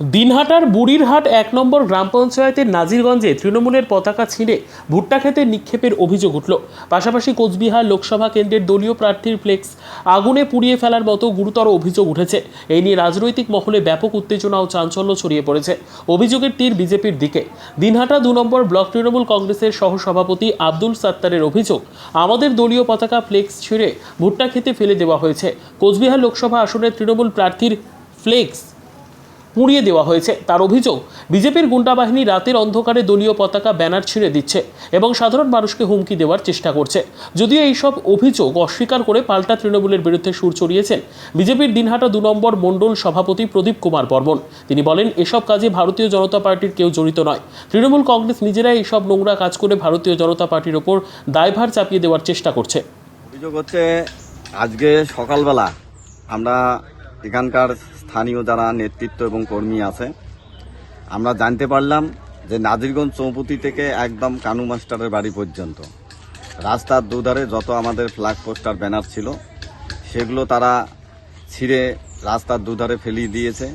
দিনহাটার বুড়িরহাট ১ নম্বর গ্রাম পঞ্চায়েতের নাজিরগঞ্জে তৃণমূলের পতাকা ছিঁড়ে ভুট্টা খেতে নিক্ষেপের অভিযোগ উঠল। পাশাপাশি কোচবিহার লোকসভা কেন্দ্রের দলীয় প্রার্থীর ফ্লেক্স আগুনে পুড়িয়ে ফেলার মতো গুরুতর অভিযোগ উঠেছে। এই নিয়ে রাজনৈতিক মহলে ব্যাপক উত্তেজনা ও চাঞ্চল্য ছড়িয়ে পড়েছে। অভিযোগের তীর বিজেপির দিকে। দিনহাটা ২ নম্বর ব্লক তৃণমূল কংগ্রেসের সহসভাপতি আব্দুল সাত্তারের অভিযোগ, আমাদের দলীয় পতাকা ফ্লেক্স ছিঁড়ে ভুট্টা খেতে ফেলে দেওয়া হয়েছে। কোচবিহার লোকসভা আসনের তৃণমূল প্রার্থীর ফ্লেক্স পুড়িয়ে দেওয়া হয়েছে। তার অভিযোগ, বিজেপির গুন্ডা বাহিনী রাতের অন্ধকারে দলীয় পতাকা ব্যানার ছিঁড়ে দিচ্ছে এবং সাধারণ মানুষকে হুমকি দেওয়ার চেষ্টা করছে। যদিও এইসব অভিযোগ অস্বীকার করে পাল্টা তৃণমূলের বিরুদ্ধে সুর চড়িয়েছেন বিজেপির দিনহাটা ২ নম্বর মণ্ডল সভাপতি প্রদীপ কুমার বর্মন। তিনি বলেন, এসব কাজে ভারতীয় জনতা পার্টির কেউ জড়িত নয়। তৃণমূল কংগ্রেস নিজেরাই এইসব নোংরা কাজ করে ভারতীয় জনতা পার্টির ওপর দায়ভার চাপিয়ে দেওয়ার চেষ্টা করছে। অভিযোগ হচ্ছে, আজকে সকালবেলা আমরা এখানকার স্থানীয় যারা নেতৃত্ব এবং কর্মী আছে, আমরা জানতে পারলাম যে নাজিরগঞ্জ চৌপতি থেকে একদম কানু মাস্টারের বাড়ি পর্যন্ত রাস্তার দুধারে যত আমাদের ফ্ল্যাগ পোস্টার ব্যানার ছিল সেগুলো তারা ছিঁড়ে রাস্তার দুধারে ফেলিয়ে দিয়েছে,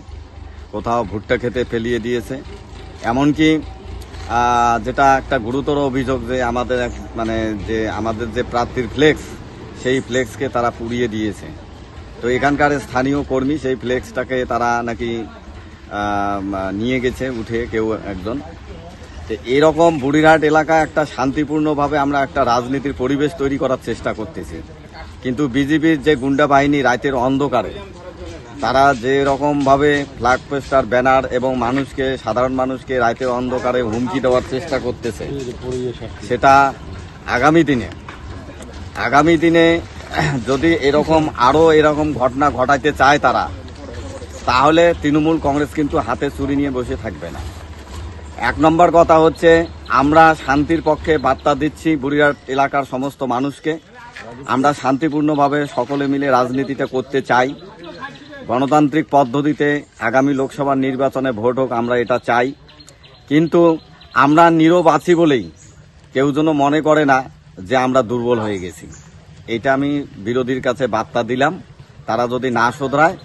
কোথাও ভুট্টা খেতে ফেলিয়ে দিয়েছে। এমনকি যেটা একটা গুরুতর অভিযোগ যে আমাদের যে প্রার্থীর ফ্লেক্স, সেই ফ্লেক্সকে তারা পুড়িয়ে দিয়েছে। তো এখানকার স্থানীয় কর্মী সেই ফ্লেক্সটাকে তারা নাকি নিয়ে গেছে উঠে কেউ একজন। তো এরকম বুড়িরহাট এলাকায় একটা শান্তিপূর্ণভাবে আমরা একটা রাজনীতির পরিবেশ তৈরি করার চেষ্টা করতেছি, কিন্তু বিজেপির যে গুন্ডা বাহিনী রাতের অন্ধকারে তারা যে রকমভাবে ফ্ল্যাগ পোস্টার ব্যানার এবং সাধারণ মানুষকে রাতের অন্ধকারে হুমকি দেওয়ার চেষ্টা করতেছে, সেটা আগামী দিনে যদি আরো এরকম ঘটনা ঘটাইতে চায় তারা, তাহলে তৃণমূল কংগ্রেস কিন্তু হাতে ছুরি নিয়ে বসে থাকবে না। ১ নম্বর কথা হচ্ছে, আমরা শান্তির পক্ষে বার্তা দিচ্ছি বুড়িরহাট এলাকার সমস্ত মানুষকে। আমরা শান্তিপূর্ণভাবে সকলে মিলে রাজনীতিটা করতে চাই, গণতান্ত্রিক পদ্ধতিতে আগামী লোকসভা নির্বাচনে ভোট হোক, আমরা এটা চাই। কিন্তু আমরা নীরব আছি বলেই কেউ যেন মনে করে না যে আমরা দুর্বল হয়ে গেছি। এটা আমি বিরোধীর কাছে বার্তা দিলাম, তারা যদি না শোধরায়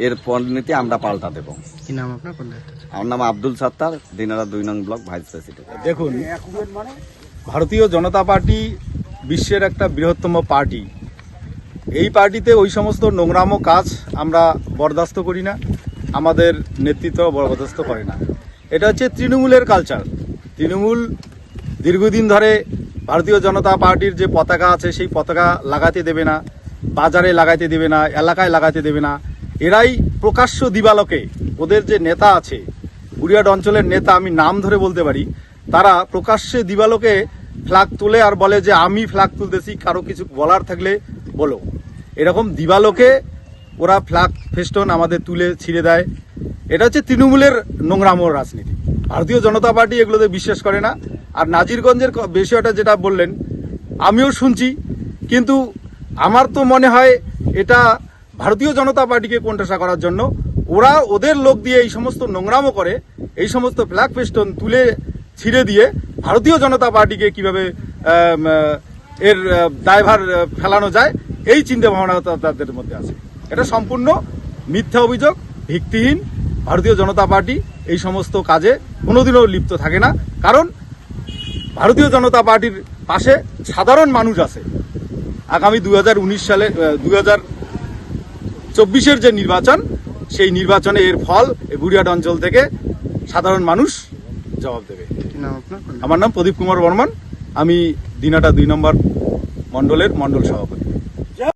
এর পরিণতি আমরা পাল্টা দেব। কি নাম আপনার? আমার নাম আব্দুল সাত্তার, দিনারা ২ নং ব্লক ভাইস প্রেসিডেন্ট। দেখুন, ভারতীয় জনতা পার্টি বিশ্বের একটা বৃহত্তম পার্টি। এই পার্টিতে ওই সমস্ত নোংরামো কাজ আমরা বরদাস্ত করি না, আমাদের নেতৃত্ব বরদাস্ত করে না। এটা হচ্ছে তৃণমূলের কালচার। তৃণমূল দীর্ঘদিন ধরে ভারতীয় জনতা পার্টির যে পতাকা আছে সেই পতাকা লাগাতে দেবে না, বাজারে লাগাইতে দেবে না, এলাকায় লাগাতে দেবে না। এরাই প্রকাশ্য দিবালোকে, ওদের যে নেতা আছে বুড়িরহাট অঞ্চলের নেতা, আমি নাম ধরে বলতে পারি, তারা প্রকাশ্যে দিবালোকে ফ্ল্যাগ তুলে আর বলে যে আমি ফ্ল্যাগ তুলতেছি, কারো কিছু বলার থাকলে বলো। এরকম দিবালোকে ওরা ফ্ল্যাগ ফেস্টন আমাদের তুলে ছিঁড়ে দেয়। এটা হচ্ছে তৃণমূলের নোংরামোর রাজনীতি। ভারতীয় জনতা পার্টি এগুলোতে বিশ্বাস করে না। আর নাজিরগঞ্জের বিষয়টা যেটা বললেন, আমিও শুনছি, কিন্তু আমার তো মনে হয় এটা ভারতীয় জনতা পার্টিকে কোণঠাসা করার জন্য ওরা ওদের লোক দিয়ে এই সমস্ত নোংরামো করে, এই সমস্ত ফ্ল্যাগ ফেস্টন তুলে ছিঁড়ে দিয়ে ভারতীয় জনতা পার্টিকে কিভাবে এর দায়ভার ফেলানো যায় এই চিন্তা ভাবনা তাদের মধ্যে আছে। এটা সম্পূর্ণ মিথ্যা অভিযোগ, ভিত্তিহীন। ভারতীয় জনতা পার্টি এই সমস্ত কাজে কোনোদিনও লিপ্ত থাকে না, কারণ ভারতীয় জনতা পার্টির পাশে সাধারণ মানুষ আছে। আগামী ২০১৯ সালে ২০২৪-এর যে নির্বাচন, সেই নির্বাচনে এর ফল এই বুড়িরহাট অঞ্চল থেকে সাধারণ মানুষ জবাব দেবে। আমার নাম প্রদীপ কুমার বর্মন, আমি দিনহাটা ২ নম্বর মণ্ডলের মণ্ডল সভাপতি।